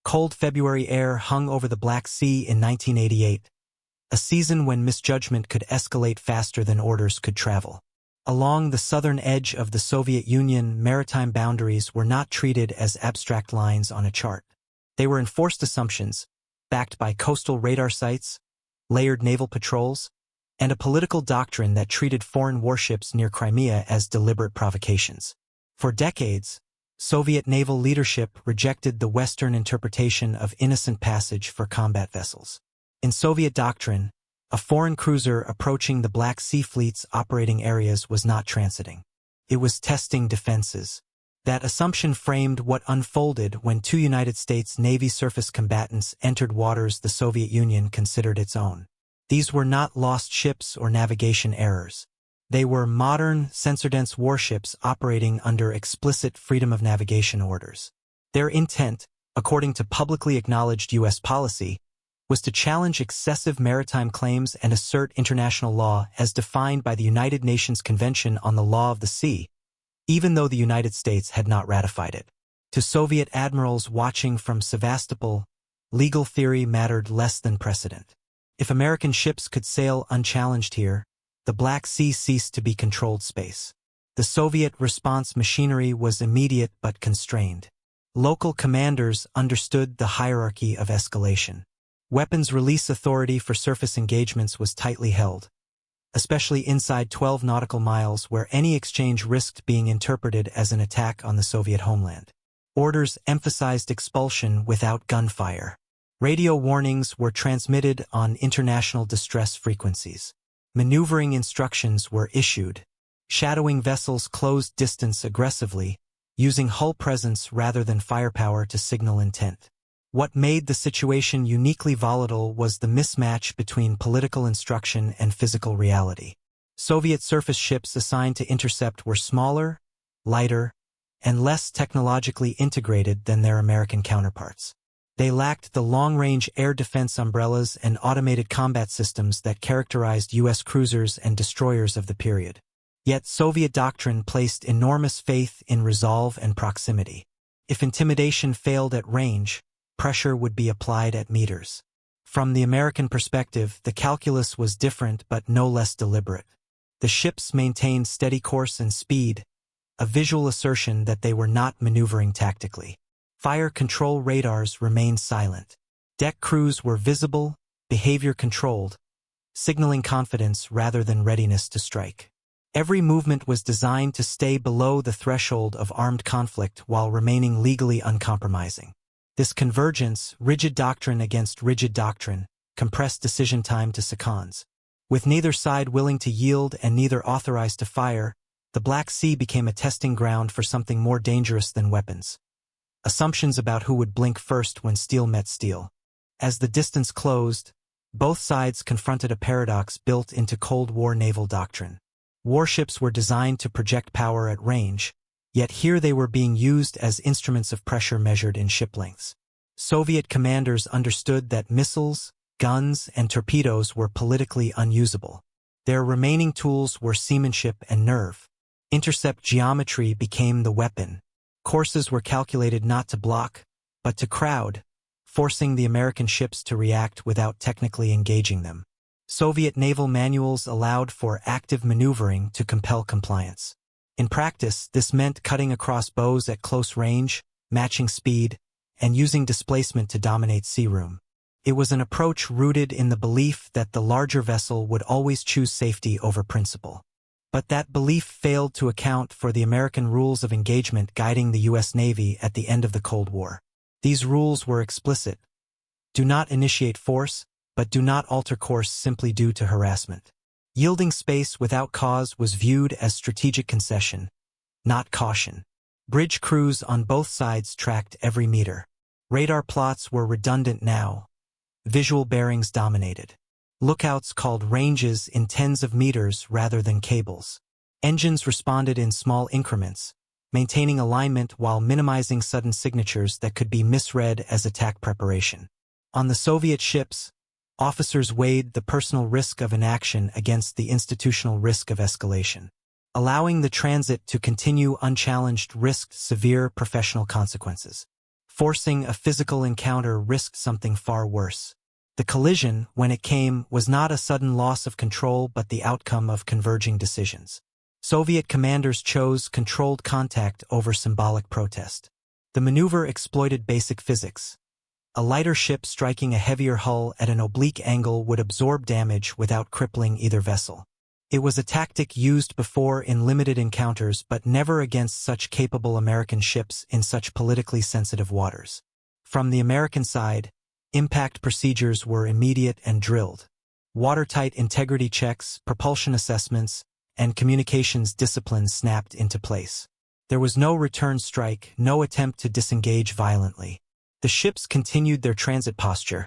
Cold February air hung over the Black Sea in 1988, a season when misjudgment could escalate faster than orders could travel. Along the southern edge of the Soviet Union, maritime boundaries were not treated as abstract lines on a chart. They were enforced assumptions, backed by coastal radar sites, layered naval patrols, and a political doctrine that treated foreign warships near Crimea as deliberate provocations. For decades, Soviet naval leadership rejected the Western interpretation of innocent passage for combat vessels. In Soviet doctrine, a foreign cruiser approaching the Black Sea fleet's operating areas was not transiting. It was testing defenses. That assumption framed what unfolded when two United States Navy surface combatants entered waters the Soviet Union considered its own. These were not lost ships or navigation errors. They were modern, sensor-dense warships operating under explicit freedom of navigation orders. Their intent, according to publicly acknowledged U.S. policy, was to challenge excessive maritime claims and assert international law as defined by the United Nations Convention on the Law of the Sea, even though the United States had not ratified it. To Soviet admirals watching from Sevastopol, legal theory mattered less than precedent. If American ships could sail unchallenged here, the Black Sea ceased to be controlled space. The Soviet response machinery was immediate but constrained. Local commanders understood the hierarchy of escalation. Weapons release authority for surface engagements was tightly held, especially inside 12 nautical miles where any exchange risked being interpreted as an attack on the Soviet homeland. Orders emphasized expulsion without gunfire. Radio warnings were transmitted on international distress frequencies. Maneuvering instructions were issued. Shadowing vessels closed distance aggressively, using hull presence rather than firepower to signal intent. What made the situation uniquely volatile was the mismatch between political instruction and physical reality. Soviet surface ships assigned to intercept were smaller, lighter, and less technologically integrated than their American counterparts. They lacked the long-range air defense umbrellas and automated combat systems that characterized U.S. cruisers and destroyers of the period. Yet Soviet doctrine placed enormous faith in resolve and proximity. If intimidation failed at range, pressure would be applied at meters. From the American perspective, the calculus was different but no less deliberate. The ships maintained steady course and speed, a visual assertion that they were not maneuvering tactically. Fire control radars remained silent. Deck crews were visible, behavior controlled, signaling confidence rather than readiness to strike. Every movement was designed to stay below the threshold of armed conflict while remaining legally uncompromising. This convergence, rigid doctrine against rigid doctrine, compressed decision time to seconds. With neither side willing to yield and neither authorized to fire, the Black Sea became a testing ground for something more dangerous than weapons. Assumptions about who would blink first when steel met steel. As the distance closed, both sides confronted a paradox built into Cold War naval doctrine. Warships were designed to project power at range, yet here they were being used as instruments of pressure measured in ship lengths. Soviet commanders understood that missiles, guns, and torpedoes were politically unusable. Their remaining tools were seamanship and nerve. Intercept geometry became the weapon. Courses were calculated not to block, but to crowd, forcing the American ships to react without technically engaging them. Soviet naval manuals allowed for active maneuvering to compel compliance. In practice, this meant cutting across bows at close range, matching speed, and using displacement to dominate sea room. It was an approach rooted in the belief that the larger vessel would always choose safety over principle. But that belief failed to account for the American rules of engagement guiding the U.S. Navy at the end of the Cold War. These rules were explicit. Do not initiate force, but do not alter course simply due to harassment. Yielding space without cause was viewed as strategic concession, not caution. Bridge crews on both sides tracked every meter. Radar plots were redundant now. Visual bearings dominated. Lookouts called ranges in tens of meters rather than cables. Engines responded in small increments, maintaining alignment while minimizing sudden signatures that could be misread as attack preparation. On the Soviet ships, officers weighed the personal risk of inaction against the institutional risk of escalation. Allowing the transit to continue unchallenged risked severe professional consequences. Forcing a physical encounter risked something far worse. The collision, when it came, was not a sudden loss of control but the outcome of converging decisions. Soviet commanders chose controlled contact over symbolic protest. The maneuver exploited basic physics. A lighter ship striking a heavier hull at an oblique angle would absorb damage without crippling either vessel. It was a tactic used before in limited encounters but never against such capable American ships in such politically sensitive waters. From the American side, impact procedures were immediate and drilled. Watertight integrity checks, propulsion assessments, and communications discipline snapped into place. There was no return strike, no attempt to disengage violently. The ships continued their transit posture,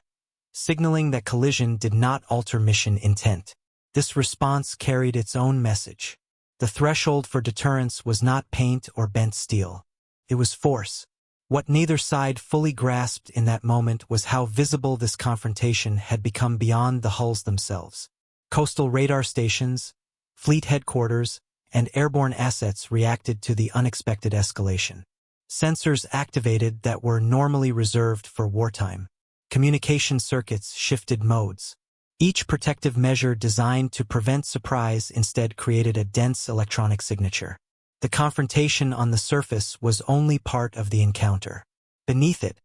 signaling that collision did not alter mission intent. This response carried its own message. The threshold for deterrence was not paint or bent steel. It was force. What neither side fully grasped in that moment was how visible this confrontation had become beyond the hulls themselves. Coastal radar stations, fleet headquarters, and airborne assets reacted to the unexpected escalation. Sensors activated that were normally reserved for wartime. Communication circuits shifted modes. Each protective measure designed to prevent surprise instead created a dense electronic signature. The confrontation on the surface was only part of the encounter. Beneath it,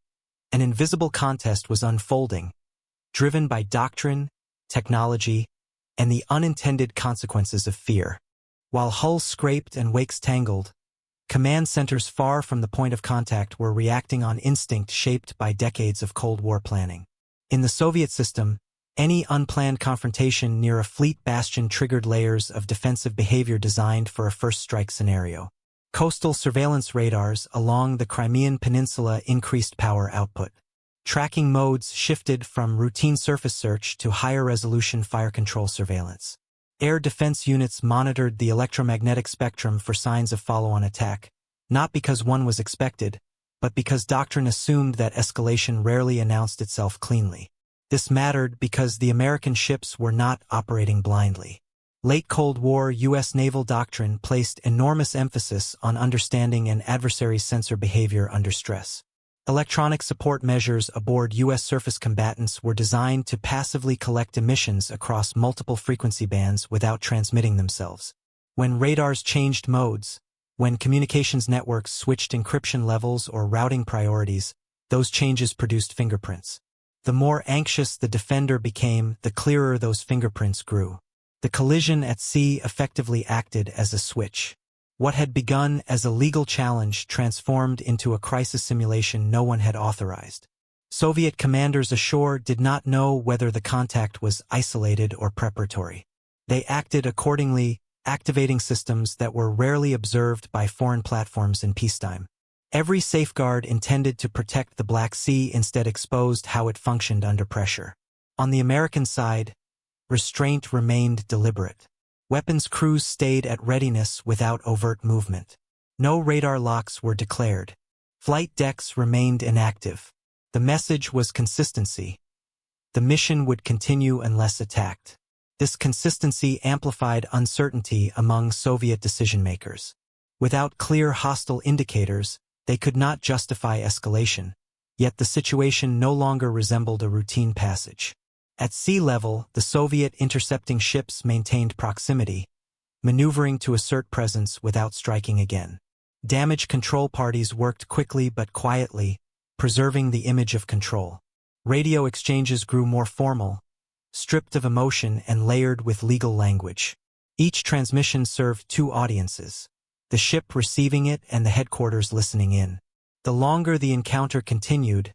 an invisible contest was unfolding, driven by doctrine, technology, and the unintended consequences of fear. While hulls scraped and wakes tangled, command centers far from the point of contact were reacting on instinct shaped by decades of Cold War planning. In the Soviet system, any unplanned confrontation near a fleet bastion triggered layers of defensive behavior designed for a first strike scenario. Coastal surveillance radars along the Crimean Peninsula increased power output. Tracking modes shifted from routine surface search to higher resolution fire control surveillance. Air defense units monitored the electromagnetic spectrum for signs of follow-on attack, not because one was expected, but because doctrine assumed that escalation rarely announced itself cleanly. This mattered because the American ships were not operating blindly. Late Cold War U.S. naval doctrine placed enormous emphasis on understanding an adversary's sensor behavior under stress. Electronic support measures aboard U.S. surface combatants were designed to passively collect emissions across multiple frequency bands without transmitting themselves. When radars changed modes, when communications networks switched encryption levels or routing priorities, those changes produced fingerprints. The more anxious the defender became, the clearer those fingerprints grew. The collision at sea effectively acted as a switch. What had begun as a legal challenge transformed into a crisis simulation no one had authorized. Soviet commanders ashore did not know whether the contact was isolated or preparatory. They acted accordingly, activating systems that were rarely observed by foreign platforms in peacetime. Every safeguard intended to protect the Black Sea instead exposed how it functioned under pressure. On the American side, restraint remained deliberate. Weapons crews stayed at readiness without overt movement. No radar locks were declared. Flight decks remained inactive. The message was consistency. The mission would continue unless attacked. This consistency amplified uncertainty among Soviet decision-makers. Without clear hostile indicators, they could not justify escalation, yet the situation no longer resembled a routine passage. At sea level, the Soviet intercepting ships maintained proximity, maneuvering to assert presence without striking again. Damage control parties worked quickly but quietly, preserving the image of control. Radio exchanges grew more formal, stripped of emotion and layered with legal language. Each transmission served two audiences, the ship receiving it and the headquarters listening in. The longer the encounter continued,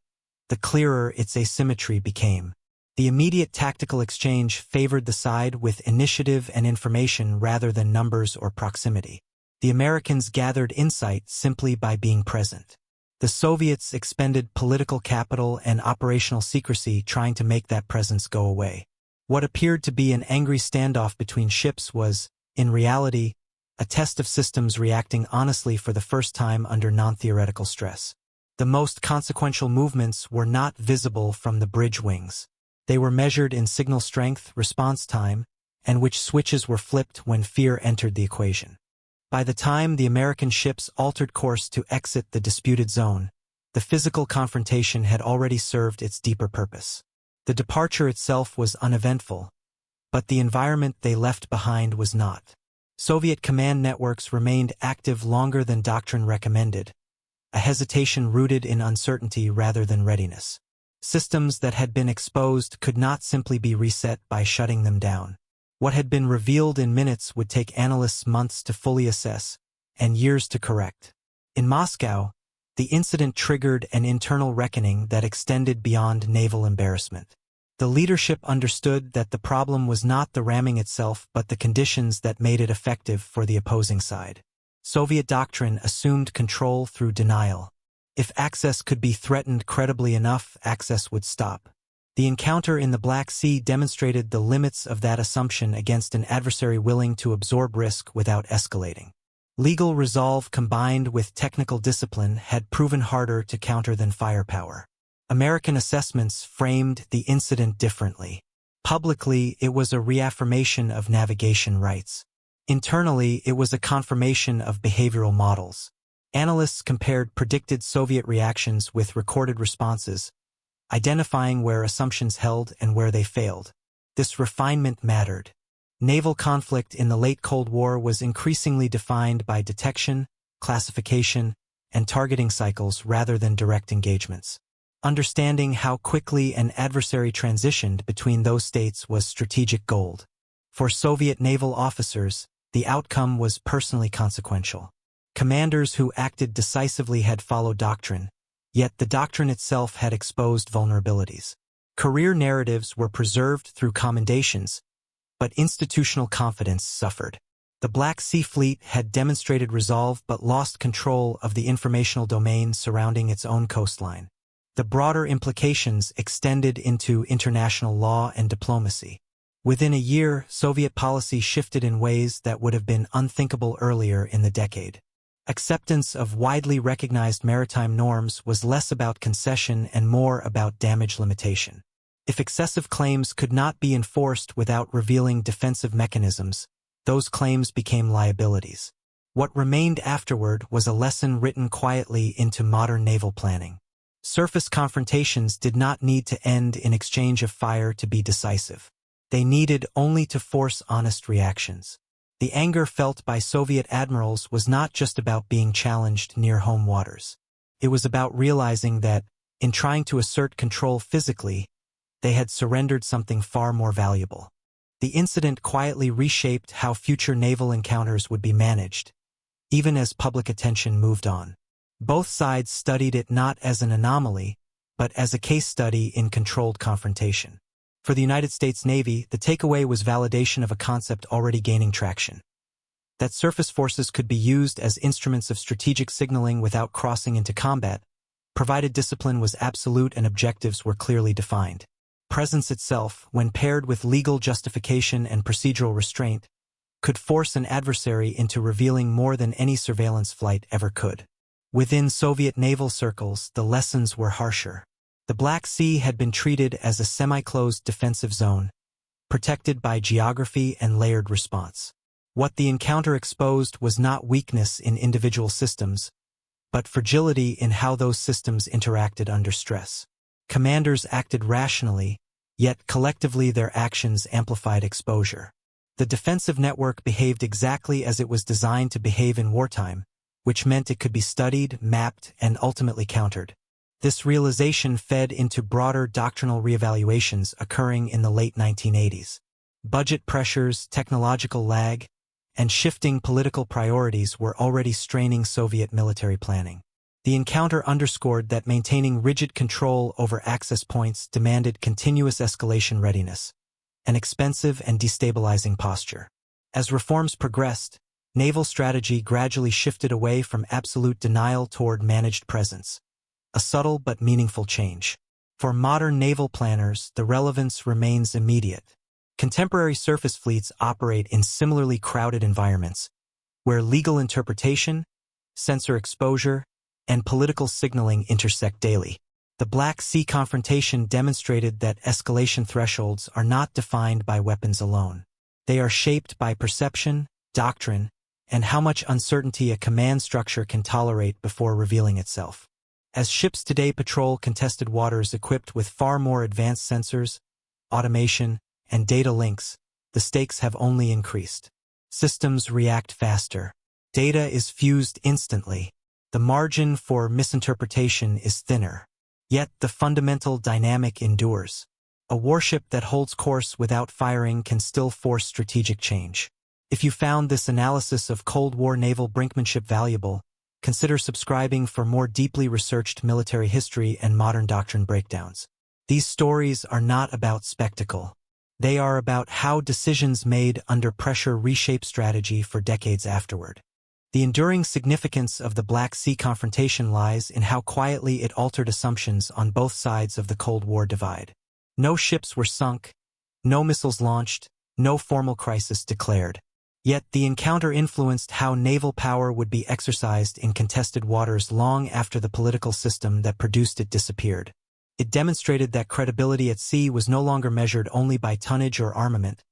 the clearer its asymmetry became. The immediate tactical exchange favored the side with initiative and information rather than numbers or proximity. The Americans gathered insight simply by being present. The Soviets expended political capital and operational secrecy trying to make that presence go away. What appeared to be an angry standoff between ships was, in reality, a test of systems reacting honestly for the first time under non-theoretical stress. The most consequential movements were not visible from the bridge wings. They were measured in signal strength, response time, and which switches were flipped when fear entered the equation. By the time the American ships altered course to exit the disputed zone, The physical confrontation had already served its deeper purpose. The departure itself was uneventful, but the environment they left behind was not. Soviet command networks remained active longer than Doctrine recommended, a hesitation rooted in uncertainty rather than readiness. Systems that had been exposed could not simply be reset by shutting them down. What had been revealed in minutes would take analysts months to fully assess, and years to correct. In Moscow, the incident triggered an internal reckoning that extended beyond naval embarrassment. The leadership understood that the problem was not the ramming itself but the conditions that made it effective for the opposing side. Soviet doctrine assumed control through denial. If access could be threatened credibly enough, access would stop. The encounter in the Black Sea demonstrated the limits of that assumption against an adversary willing to absorb risk without escalating. Legal resolve combined with technical discipline had proven harder to counter than firepower. American assessments framed the incident differently. Publicly, it was a reaffirmation of navigation rights. Internally, it was a confirmation of behavioral models. Analysts compared predicted Soviet reactions with recorded responses, identifying where assumptions held and where they failed. This refinement mattered. Naval conflict in the late Cold War was increasingly defined by detection, classification, and targeting cycles rather than direct engagements. Understanding how quickly an adversary transitioned between those states was strategic gold. For Soviet naval officers, the outcome was personally consequential. Commanders who acted decisively had followed doctrine, yet the doctrine itself had exposed vulnerabilities. Career narratives were preserved through commendations, but institutional confidence suffered. The Black Sea Fleet had demonstrated resolve but lost control of the informational domain surrounding its own coastline. The broader implications extended into international law and diplomacy. Within a year, Soviet policy shifted in ways that would have been unthinkable earlier in the decade. Acceptance of widely recognized maritime norms was less about concession and more about damage limitation. If excessive claims could not be enforced without revealing defensive mechanisms, those claims became liabilities. What remained afterward was a lesson written quietly into modern naval planning. Surface confrontations did not need to end in exchange of fire to be decisive. They needed only to force honest reactions. The anger felt by Soviet admirals was not just about being challenged near home waters. It was about realizing that, in trying to assert control physically, they had surrendered something far more valuable. The incident quietly reshaped how future naval encounters would be managed, even as public attention moved on. Both sides studied it not as an anomaly, but as a case study in controlled confrontation. For the United States Navy, the takeaway was validation of a concept already gaining traction. That surface forces could be used as instruments of strategic signaling without crossing into combat, provided discipline was absolute and objectives were clearly defined. Presence itself, when paired with legal justification and procedural restraint, could force an adversary into revealing more than any surveillance flight ever could. Within Soviet naval circles, the lessons were harsher. The Black Sea had been treated as a semi-closed defensive zone, protected by geography and layered response. What the encounter exposed was not weakness in individual systems, but fragility in how those systems interacted under stress. Commanders acted rationally, yet collectively their actions amplified exposure. The defensive network behaved exactly as it was designed to behave in wartime, which meant it could be studied, mapped, and ultimately countered. This realization fed into broader doctrinal reevaluations occurring in the late 1980s. Budget pressures, technological lag, and shifting political priorities were already straining Soviet military planning. The encounter underscored that maintaining rigid control over access points demanded continuous escalation readiness, an expensive and destabilizing posture. As reforms progressed, naval strategy gradually shifted away from absolute denial toward managed presence, a subtle but meaningful change. For modern naval planners, the relevance remains immediate. Contemporary surface fleets operate in similarly crowded environments, where legal interpretation, sensor exposure, and political signaling intersect daily. The Black Sea confrontation demonstrated that escalation thresholds are not defined by weapons alone. They are shaped by perception, doctrine, and how much uncertainty a command structure can tolerate before revealing itself. As ships today patrol contested waters equipped with far more advanced sensors, automation, and data links, the stakes have only increased. Systems react faster. Data is fused instantly. The margin for misinterpretation is thinner. Yet the fundamental dynamic endures. A warship that holds course without firing can still force strategic change. If you found this analysis of Cold War naval brinkmanship valuable, consider subscribing for more deeply researched military history and modern doctrine breakdowns. These stories are not about spectacle. They are about how decisions made under pressure reshape strategy for decades afterward. The enduring significance of the Black Sea confrontation lies in how quietly it altered assumptions on both sides of the Cold War divide. No ships were sunk, no missiles launched, no formal crisis declared. Yet the encounter influenced how naval power would be exercised in contested waters long after the political system that produced it disappeared. It demonstrated that credibility at sea was no longer measured only by tonnage or armament,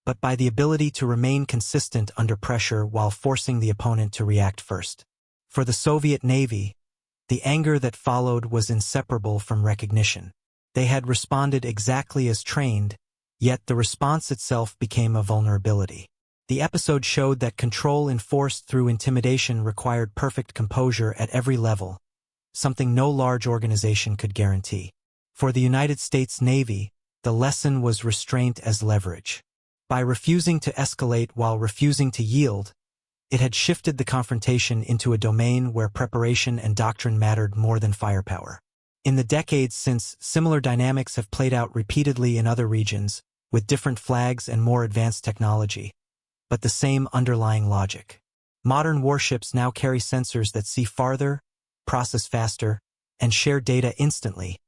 but by the ability to remain consistent under pressure while forcing the opponent to react first. For the Soviet Navy, the anger that followed was inseparable from recognition. They had responded exactly as trained, yet the response itself became a vulnerability. The episode showed that control enforced through intimidation required perfect composure at every level, something no large organization could guarantee. For the United States Navy, the lesson was restraint as leverage. By refusing to escalate while refusing to yield, it had shifted the confrontation into a domain where preparation and doctrine mattered more than firepower. In the decades since, similar dynamics have played out repeatedly in other regions, with different flags and more advanced technology, but the same underlying logic. Modern warships now carry sensors that see farther, process faster, and share data instantly,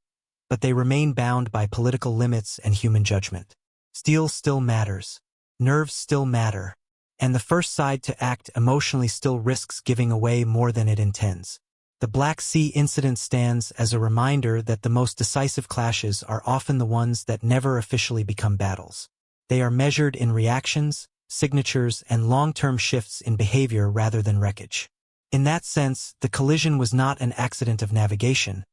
but they remain bound by political limits and human judgment. Steel still matters, nerves still matter, and the first side to act emotionally still risks giving away more than it intends. The Black Sea incident stands as a reminder that the most decisive clashes are often the ones that never officially become battles. They are measured in reactions, signatures, and long-term shifts in behavior rather than wreckage. In that sense, the collision was not an accident of navigation,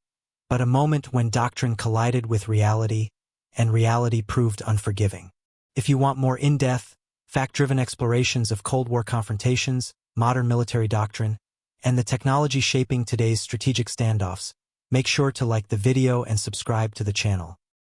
but a moment when doctrine collided with reality, and reality proved unforgiving. If you want more in-depth, fact-driven explorations of Cold War confrontations, modern military doctrine, and the technology shaping today's strategic standoffs, make sure to like the video and subscribe to the channel.